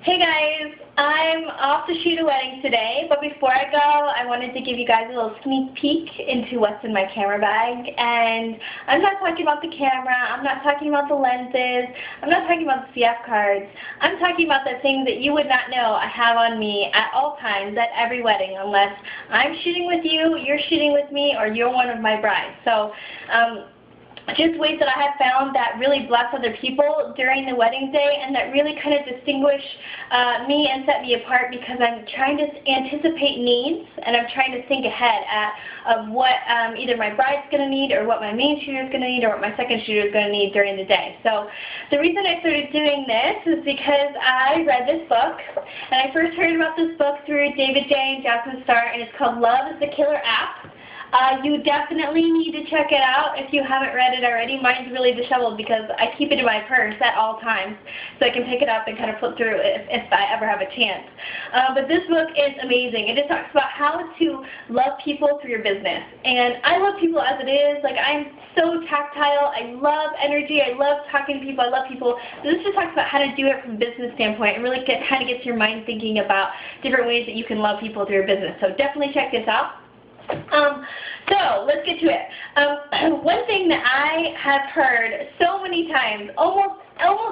Hey guys, I'm off to shoot a wedding today, but before I go, I wanted to give you guys a little sneak peek into what's in my camera bag. And I'm not talking about the camera, I'm not talking about the lenses, I'm not talking about the CF cards. I'm talking about the things that you would not know I have on me at all times at every wedding, unless I'm shooting with you, you're shooting with me, or you're one of my brides. So, just ways that I have found that really bless other people during the wedding day and that really kind of distinguish me and set me apart, because I'm trying to anticipate needs and I'm trying to think ahead of what either my bride's going to need, or what my main shooter is going to need, or what my second shooter is going to need during the day. So the reason I started doing this is because I read this book, and I first heard about this book through David J. and Jasmine Star, and it's called Love is the Killer App. You definitely need to check it out if you haven't read it already. Mine's really disheveled because I keep it in my purse at all times so I can pick it up and kind of flip through if I ever have a chance. But this book is amazing. It just talks about how to love people through your business. And I love people as it is. Like, I'm so tactile. I love energy. I love talking to people. I love people. So this just talks about how to do it from a business standpoint and really kind of gets your mind thinking about different ways that you can love people through your business. So definitely check this out. So let's get to it. One thing that I have heard so many times, almost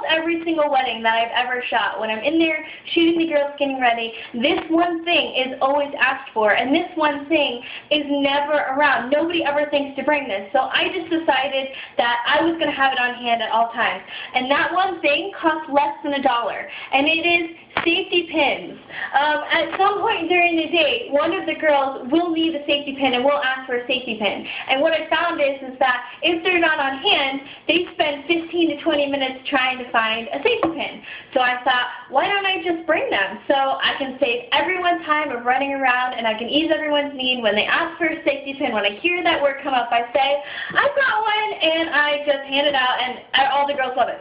every single wedding that I've ever shot, when I'm in there shooting the girls getting ready, this one thing is always asked for, and this one thing is never around. Nobody ever thinks to bring this. So I just decided that I was going to have it on hand at all times. And that one thing costs less than $1, and it is safety pins. At some point during the day, one of the girls will need a safety pin and will ask for a safety pin. And what I found is that if they're not on hand, they spend 15 to 20 minutes trying to find a safety pin. So I thought, why don't I just bring them? So I can save everyone time of running around, and I can ease everyone's need. When they ask for a safety pin, when I hear that word come up, I say, I've got one, and I just hand it out, and all the girls love it.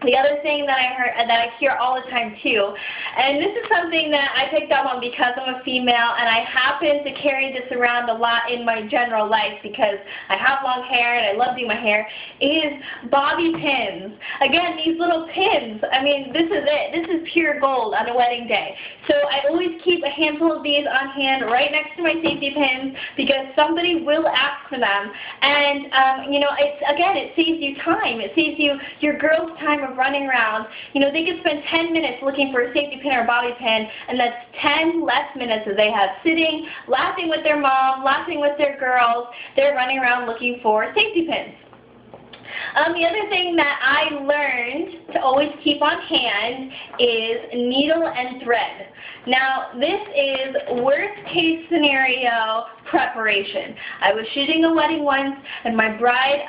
The other thing that I hear all the time too, and this is something that I picked up on because I'm a female and I happen to carry this around a lot in my general life because I have long hair and I love doing my hair, is bobby pins. Again, these little pins, I mean, this is it. This is pure gold on a wedding day. So I always keep a handful of these on hand right next to my safety pins because somebody will ask for them. And, you know, it saves you time. It saves you your girls' time of running around. You know, they could spend 10 minutes looking for a safety pin or a bobby pin, and that's 10 less minutes that they have sitting, laughing with their mom, laughing with their girls. They're running around looking for safety pins. The other thing that I learned to always keep on hand is needle and thread. Now, this is worst case scenario preparation. I was shooting a wedding once, and my bride,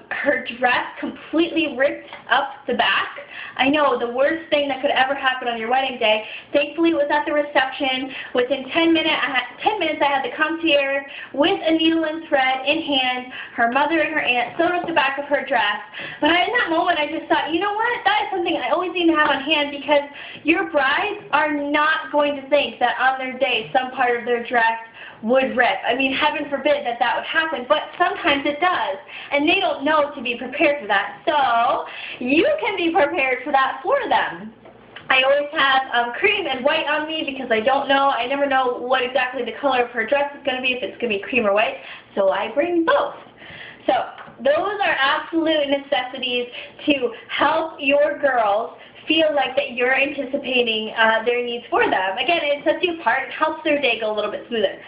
her dress completely ripped up the back. I know, the worst thing that could ever happen on your wedding day. Thankfully, it was at the reception. Within 10 minutes, I had the concierge with a needle and thread in hand. Her mother and her aunt sewed up the back of her dress. But in that moment, I just thought, you know what? That is something I always need to have on hand, because your brides are not going to think that on their day some part of their dress would rip. I mean, heaven forbid that that would happen, but sometimes it does, and they don't know to be prepared for that. So you can be prepared for that for them. I always have cream and white on me because I never know what exactly the color of her dress is going to be, if it's going to be cream or white, so I bring both. So those are absolute necessities to help your girls feel like that you're anticipating their needs for them. Again, it sets you apart. It helps their day go a little bit smoother.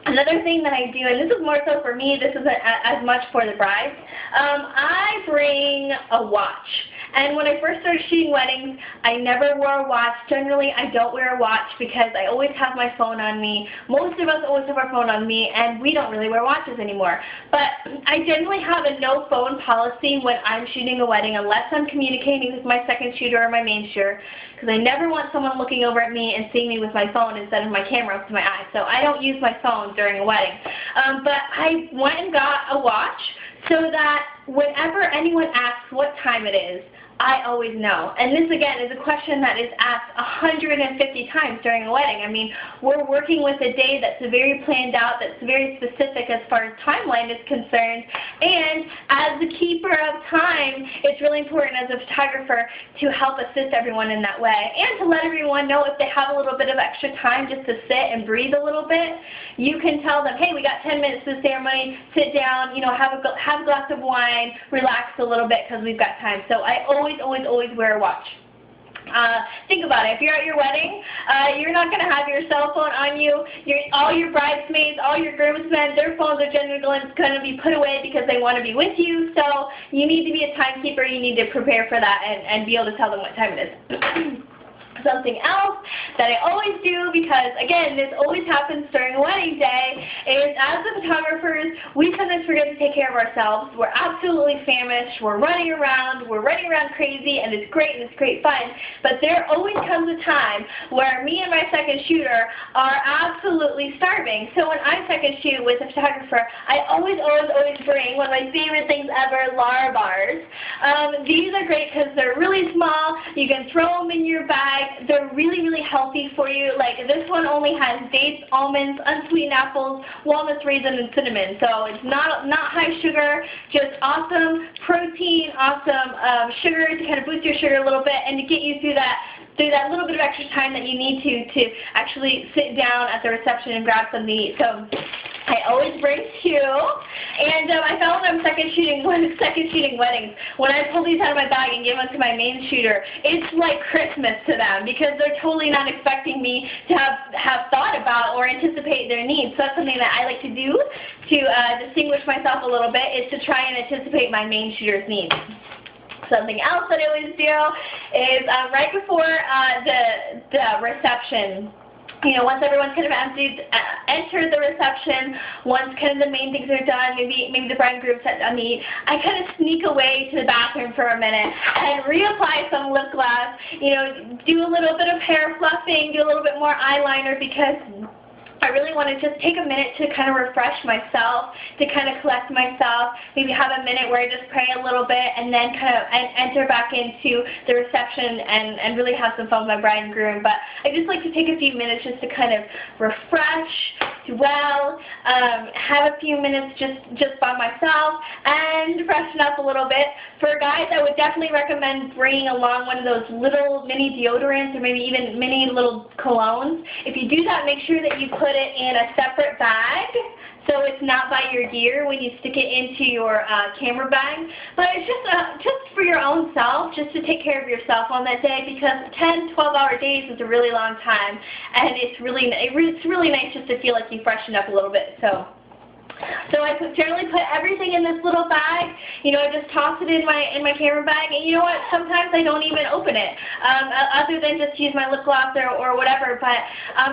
Another thing that I do, and this is more so for me, this isn't as much for the brides, I bring a watch. And when I first started shooting weddings, I never wore a watch. Generally, I don't wear a watch because I always have my phone on me. Most of us always have our phone on me, and we don't really wear watches anymore. But I generally have a no phone policy when I'm shooting a wedding, unless I'm communicating with my second shooter or my main shooter, because I never want someone looking over at me and seeing me with my phone instead of my camera up to my eye. So I don't use my phone during a wedding. But I went and got a watch so that whenever anyone asks what time it is, I always know. And this, again, is a question that is asked 150 times during a wedding. I mean, we're working with a day that's very planned out, that's very specific as far as timeline is concerned. And as the keeper of time, it's really important as a photographer to help assist everyone in that way. And to let everyone know if they have a little bit of extra time just to sit and breathe a little bit, you can tell them, hey, we got 10 minutes to the ceremony, sit down, you know, have a glass of wine, relax a little bit because we've got time. So I always wear a watch. Think about it. If you're at your wedding, you're not going to have your cell phone on you. All your bridesmaids, all your groomsmen, their phones are generally going to be put away because they want to be with you. So you need to be a timekeeper. You need to prepare for that and be able to tell them what time it is. Something else that I always do, because again, this always happens during a wedding day, is as the photographers, we sometimes forget to take care of ourselves. We're absolutely famished, we're running around crazy, and it's great fun, but there always comes a time where me and my second shooter are absolutely starving. So when I second shoot with a photographer, I always bring one of my favorite things ever, Lara bars. These are great because they're really small, you can throw them in your bag. They're really healthy for you. Like this one only has dates, almonds, unsweetened apples, walnuts, raisins, and cinnamon. So it's not high sugar, just awesome protein, awesome sugar to kind of boost your sugar a little bit and to get you through that little bit of extra time that you need to actually sit down at the reception and grab something to eat. So I always bring two, and I found when I'm second shooting weddings, when I pull these out of my bag and give them to my main shooter, it's like Christmas to them because they're totally not expecting me to have thought about or anticipate their needs. So that's something that I like to do to distinguish myself a little bit, is to try and anticipate my main shooter's needs. Something else that I always do is right before the reception. You know, once everyone's kind of entered the reception, once kind of the main things are done, maybe the bride and groom set on the eat, I kind of sneak away to the bathroom for a minute and reapply some lip gloss, you know, do a little bit of hair fluffing, do a little bit more eyeliner, because I really want to just take a minute to kind of refresh myself, to kind of collect myself, maybe have a minute where I just pray a little bit and then kind of enter back into the reception and really have some fun with my bride and groom. But I just like to take a few minutes just to kind of refresh, dwell, have a few minutes just by myself and freshen up a little bit. For guys, I would definitely recommend bringing along one of those little mini deodorants or maybe even mini little colognes. If you do that, make sure that you put it in a separate bag so it's not by your gear when you stick it into your camera bag. But it's just for your own self, just to take care of yourself on that day, because 10, 12-hour days is a really long time, and it's really nice just to feel like you freshened up a little bit. So I generally put everything in this little bag. You know, I just toss it in my camera bag, and you know what? Sometimes I don't even open it, other than just use my lip gloss or whatever. But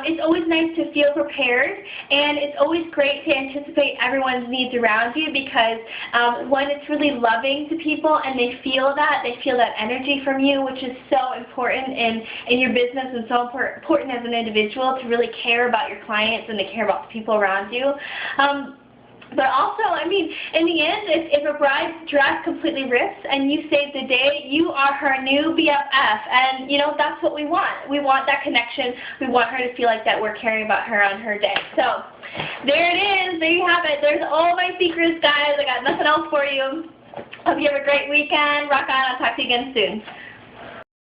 it's always nice to feel prepared, and it's always great to anticipate everyone's needs around you, because one, it's really loving to people, and they feel that energy from you, which is so important in your business and so important as an individual to really care about your clients and to care about the people around you. But also, I mean, in the end, if a bride's dress completely rips and you save the day, you are her new BFF. And, you know, that's what we want. We want that connection. We want her to feel like that we're caring about her on her day. So, there it is. There you have it. There's all my secrets, guys. I got nothing else for you. Hope you have a great weekend. Rock on. I'll talk to you again soon.